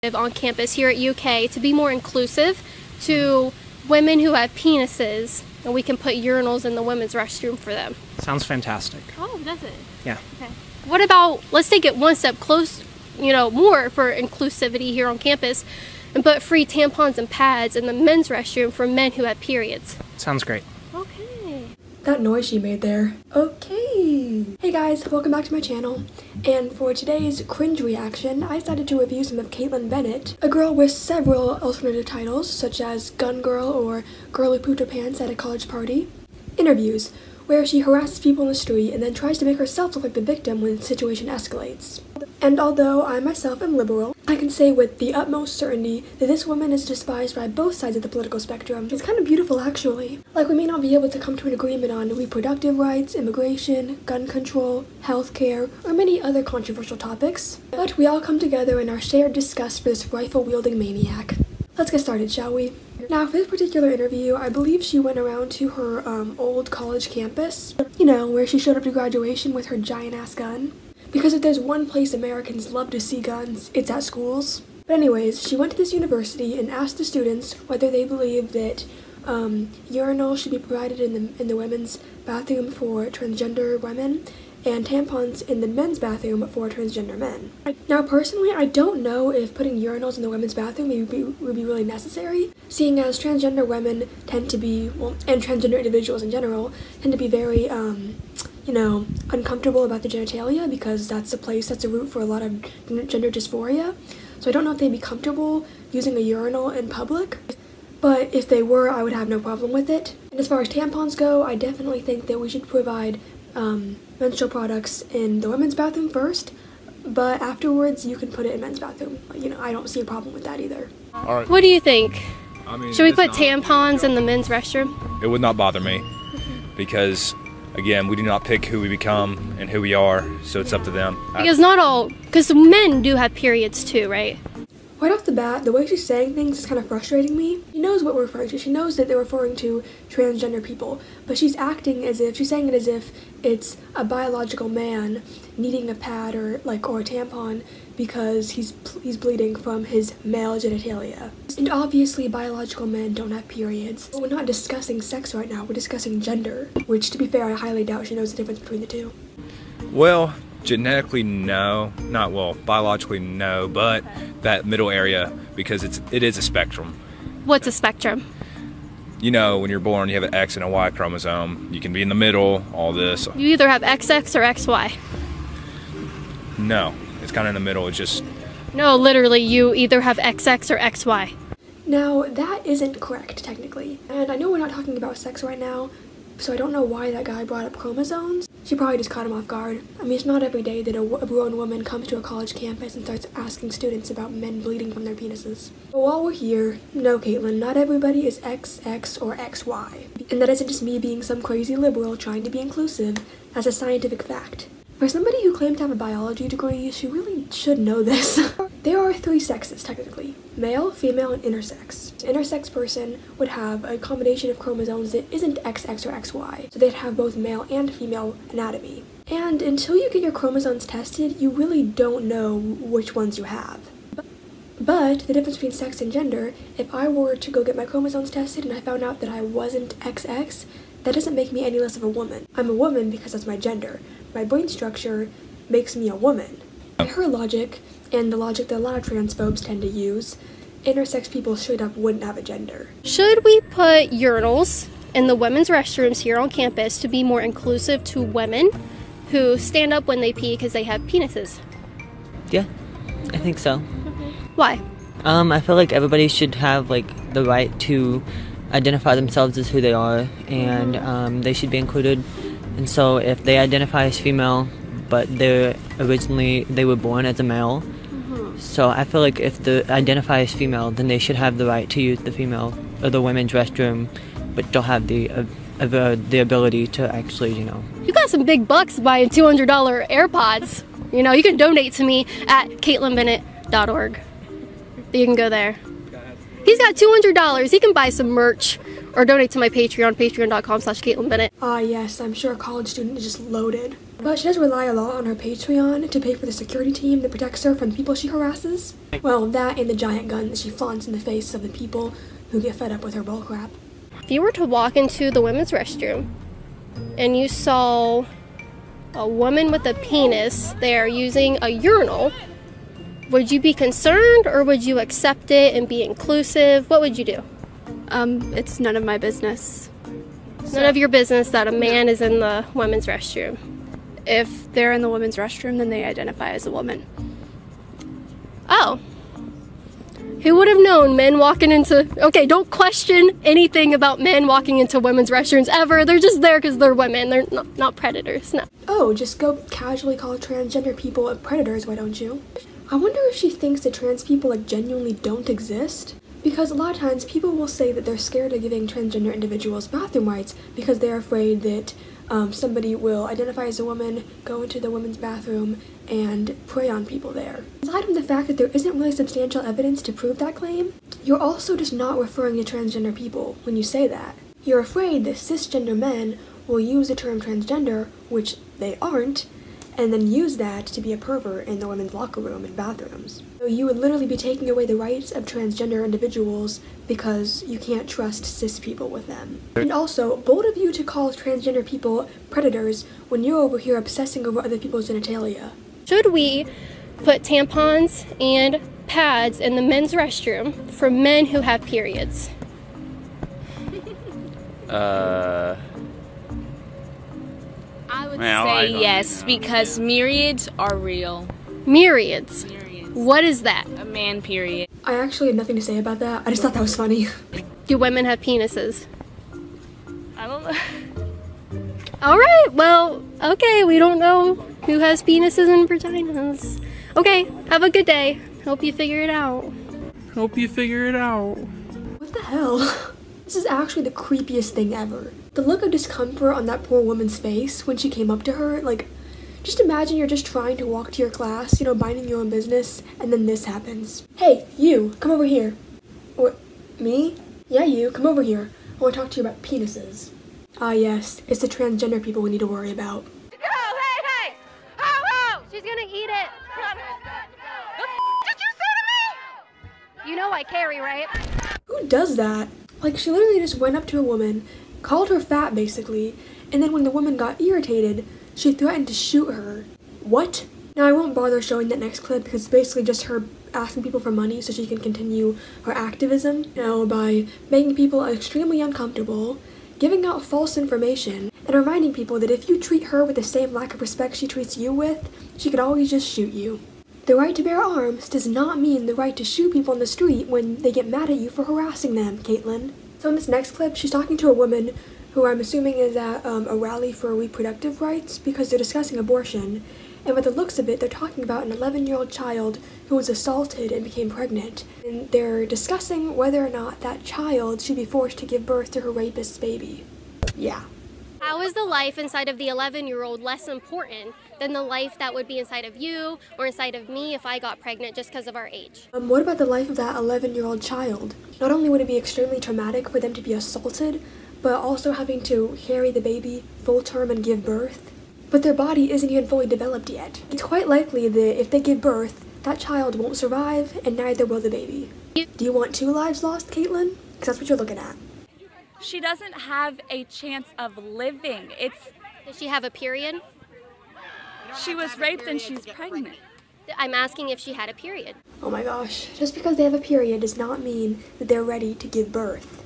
on campus here at UK to be more inclusive to women who have penises, and we can put urinals in the women's restroom for them. Sounds fantastic. Oh, does it? Yeah. Okay. What about, let's take it one step close, more for inclusivity here on campus and put free tampons and pads in the men's restroom for men who have periods. Sounds great. Okay. That noise she made there. Okay. Hey guys, welcome back to my channel. And for today's cringe reaction, I decided to review some of Kaitlin Bennet, a girl with several alternative titles, such as Gun Girl or Girl Who Pooped Her Pants at a College Party. Interviews, where she harasses people in the street and then tries to make herself look like the victim when the situation escalates. And although I myself am liberal, I can say with the utmost certainty that this woman is despised by both sides of the political spectrum. It's kind of beautiful, actually. Like, we may not be able to come to an agreement on reproductive rights, immigration, gun control, healthcare, or many other controversial topics, but we all come together in our shared disgust for this rifle-wielding maniac. Let's get started, shall we? Now, for this particular interview, I believe she went around to her old college campus, where she showed up to graduation with her giant-ass gun. Because if there's one place Americans love to see guns, it's at schools. But anyways, she went to this university and asked the students whether they believe that urinals should be provided in the women's bathroom for transgender women and tampons in the men's bathroom for transgender men. Now, personally, I don't know if putting urinals in the women's bathroom would be really necessary, seeing as transgender women tend to be, and transgender individuals in general, tend to be very, uncomfortable about their genitalia because that's a root for a lot of gender dysphoria. So I don't know if they'd be comfortable using a urinal in public, but if they were, I would have no problem with it. And as far as tampons go, I definitely think that we should provide menstrual products in the women's bathroom first, but afterwards you can put it in men's bathroom. I don't see a problem with that either. All right. What do you think? Should we put not tampons in the men's restroom? It would not bother me because, again, we do not pick who we become and who we are, so it's up to them. Because men do have periods too, right? Right off the bat, the way she's saying things is kind of frustrating me. She knows what we're referring to. She knows that they're referring to transgender people, but she's saying it as if it's a biological man needing a pad or a tampon because he's bleeding from his male genitalia. And obviously biological men don't have periods. But we're not discussing sex right now, we're discussing gender, which, to be fair, I highly doubt she knows the difference between the two. Well, genetically no, biologically no, but that middle area, because it is a spectrum. What's a spectrum? When you're born, you have an X and a Y chromosome. You can be in the middle, all this. You either have XX or XY. No, it's kind of in the middle. It's just... No, literally, you either have XX or XY. Now, that isn't correct, technically. And I know we're not talking about sex right now, so I don't know why that guy brought up chromosomes. She probably just caught him off guard. I mean, it's not every day that a grown woman comes to a college campus and starts asking students about men bleeding from their penises. But while we're here, no, Kaitlin, not everybody is XX or XY. And that isn't just me being some crazy liberal trying to be inclusive. That's a scientific fact. For somebody who claimed to have a biology degree, she really should know this. There are three sexes, technically. Male, female, and intersex. An intersex person would have a combination of chromosomes that isn't XX or XY, so they'd have both male and female anatomy. And until you get your chromosomes tested, you really don't know which ones you have. But the difference between sex and gender, if I were to go get my chromosomes tested and I found out that I wasn't XX, that doesn't make me any less of a woman. I'm a woman because that's my gender. My brain structure makes me a woman. In her logic, and the logic that a lot of transphobes tend to use, intersex people straight up wouldn't have a gender. Should we put urinals in the women's restrooms here on campus to be more inclusive to women who stand up when they pee because they have penises? Yeah, I think so. Why? I feel like everybody should have the right to identify themselves as who they are, and they should be included. And so if they identify as female, but they were born as a male, so I feel like if they identify as female, then they should have the right to use the female or the women's restroom, but don't have the ability to actually, You got some big bucks buying $200 AirPods. You can donate to me at KaitlinBennet.org. You can go there. He's got $200. He can buy some merch or donate to my Patreon, patreon.com/KaitlinBennet. Ah, yes, I'm sure a college student is just loaded. But she does rely a lot on her Patreon to pay for the security team that protects her from the people she harasses. Well, that and the giant gun that she flaunts in the face of the people who get fed up with her bullcrap. If you were to walk into the women's restroom and you saw a woman with a penis there using a urinal, would you be concerned or would you accept it and be inclusive? What would you do? It's none of my business. None of your business that a man is in the women's restroom. If they're in the women's restroom, then they identify as a woman. Oh. Who would have known men walking into... Okay, don't question anything about men walking into women's restrooms ever. They're just there because they're women. They're not predators, no. Oh, just go casually call transgender people predators, why don't you? I wonder if she thinks that trans people genuinely don't exist? Because a lot of times people will say that they're scared of giving transgender individuals bathroom rights because they're afraid that somebody will identify as a woman, go into the women's bathroom, and prey on people there. Aside from the fact that there isn't really substantial evidence to prove that claim, you're also just not referring to transgender people when you say that. You're afraid that cisgender men will use the term transgender, which they aren't, and then use that to be a pervert in the women's locker room and bathrooms. So you would literally be taking away the rights of transgender individuals because you can't trust cis people with them. And also, bold of you to call transgender people predators when you're over here obsessing over other people's genitalia. Should we put tampons and pads in the men's restroom for men who have periods? I would say yes, because myriads are real. Myriads? Myriads. What is that? A man period. I actually have nothing to say about that. I just thought that was funny. Do women have penises? I don't know. Alright, well, okay, we don't know who has penises and vaginas. Okay, have a good day. Hope you figure it out. Hope you figure it out. What the hell? This is actually the creepiest thing ever. The look of discomfort on that poor woman's face when she came up to her, like, just imagine you're just trying to walk to your class, you know, minding your own business, and then this happens. Hey, you, come over here. What, me? Yeah, you, come over here. I want to talk to you about penises. Ah, yes, it's the transgender people we need to worry about. Go, hey! Ho, ho! She's gonna eat it. Did you say to me? You know I carry, right? Who does that? Like, she literally just went up to a woman, called her fat, basically, and then when the woman got irritated, she threatened to shoot her. What? Now, I won't bother showing that next clip because it's basically just her asking people for money so she can continue her activism, you know, by making people extremely uncomfortable, giving out false information, and reminding people that if you treat her with the same lack of respect she treats you with, she could always just shoot you. The right to bear arms does not mean the right to shoot people in the street when they get mad at you for harassing them, Kaitlin. So in this next clip, she's talking to a woman who I'm assuming is at a rally for reproductive rights because they're discussing abortion, and by the looks of it, they're talking about an 11-year-old child who was assaulted and became pregnant, and they're discussing whether or not that child should be forced to give birth to her rapist's baby. Yeah. How is the life inside of the 11-year-old less important than the life that would be inside of you or inside of me if I got pregnant just because of our age? What about the life of that 11-year-old child? Not only would it be extremely traumatic for them to be assaulted, but also having to carry the baby full term and give birth. But their body isn't even fully developed yet. It's quite likely that if they give birth, that child won't survive, and neither will the baby. Do you want 2 lives lost, Kaitlin? Because that's what you're looking at. She doesn't have a chance of living. Does she have a period? She was raped and she's pregnant. I'm asking if she had a period. Oh my gosh, just because they have a period does not mean that they're ready to give birth.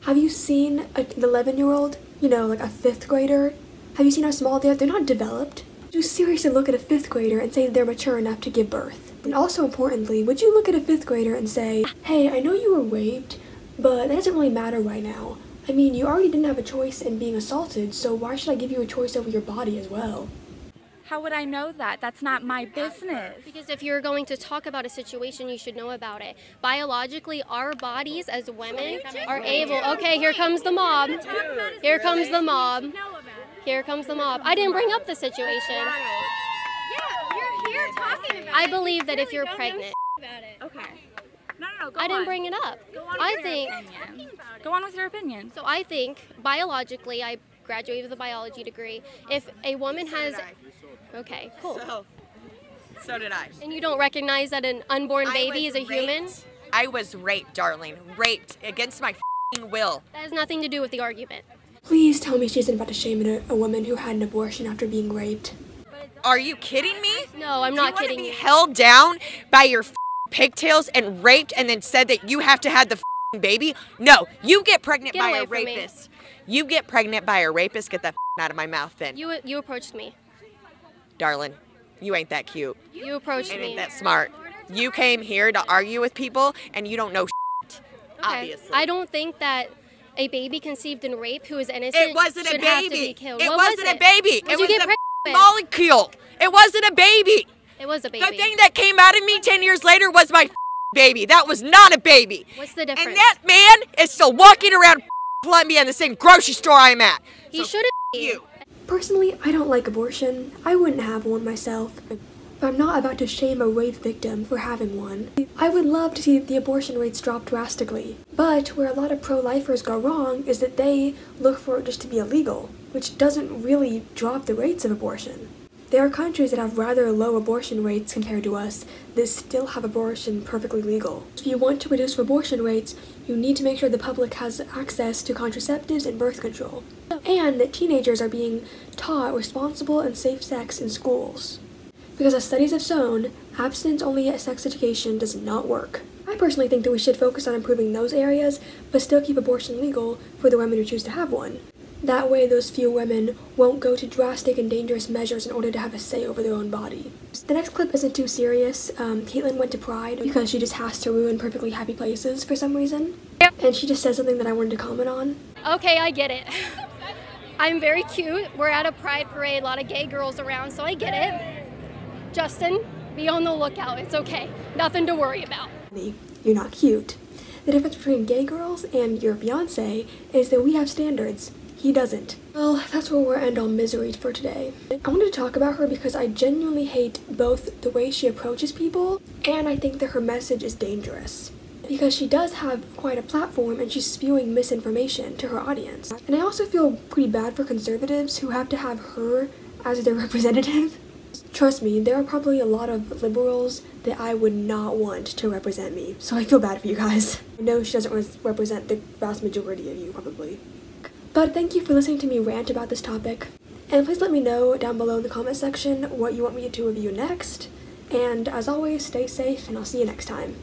Have you seen an 11-year-old? You know, like a 5th grader? Have you seen how small they are? They're not developed. Would you seriously look at a 5th grader and say they're mature enough to give birth? And also importantly, would you look at a 5th grader and say, hey, I know you were raped, but that doesn't really matter right now. I mean, you already didn't have a choice in being assaulted, so why should I give you a choice over your body as well? How would I know that? That's not my business. Because if you're going to talk about a situation, you should know about it. Biologically, our bodies as women are able... Okay, here comes the mob. Here comes the mob. Here comes the mob. I didn't bring up the situation. Yeah, you're here talking about it. I believe that if you're pregnant... Okay. No, go I didn't on. bring it up. Go on I with think... your opinion. Go on with your opinion. So I think, biologically, graduated with a biology degree. If a woman has... Okay, cool. So did I. And you don't recognize that an unborn baby is a human? I was raped, darling. Raped against my f***ing will. That has nothing to do with the argument. Please tell me she isn't about to shame a woman who had an abortion after being raped. Are you kidding me? No, I'm not kidding you. you. Held down by your pigtails and raped and then said that you have to have the baby? No, you get pregnant by a rapist. You get pregnant by a rapist, get that out of my mouth then. You approached me. Darling, you ain't that cute. You approached me. Ain't that smart. You came here to argue with people and you don't know shit, obviously. I don't think that a baby conceived in rape who is innocent It wasn't a should have to baby. be killed. It What wasn't was a baby. What It did you was get a pregnant with? molecule. It wasn't a baby. It was a baby. The thing that came out of me 10 years later was my baby. That was not a baby. What's the difference? And that man is still walking around Columbia in the same grocery store I'm at. He shouldn't be. Personally, I don't like abortion. I wouldn't have one myself. But I'm not about to shame a rape victim for having one. I would love to see the abortion rates drop drastically. But where a lot of pro-lifers go wrong is that they look for it just to be illegal, which doesn't really drop the rates of abortion. There are countries that have rather low abortion rates compared to us that still have abortion perfectly legal. If you want to reduce abortion rates, you need to make sure the public has access to contraceptives and birth control. And that teenagers are being taught responsible and safe sex in schools. Because as studies have shown, abstinence-only sex education does not work. I personally think that we should focus on improving those areas, but still keep abortion legal for the women who choose to have one. That way those few women won't go to drastic and dangerous measures in order to have a say over their own body. The next clip isn't too serious. Kaitlin went to Pride because she just has to ruin perfectly happy places for some reason. And she just said something that I wanted to comment on. Okay, I get it. I'm very cute. We're at a Pride parade, a lot of gay girls around, so I get it. Justin, be on the lookout. It's okay. Nothing to worry about. You're not cute. The difference between gay girls and your fiancé is that we have standards. He doesn't. Well, that's where we'll end on misery for today. I wanted to talk about her because I genuinely hate both the way she approaches people and I think that her message is dangerous. Because she does have quite a platform and she's spewing misinformation to her audience. And I also feel pretty bad for conservatives who have to have her as their representative. Trust me, there are probably a lot of liberals that I would not want to represent me. So I feel bad for you guys. I know she doesn't represent the vast majority of you, probably. But thank you for listening to me rant about this topic. And please let me know down below in the comment section what you want me to review next. And as always, stay safe and I'll see you next time.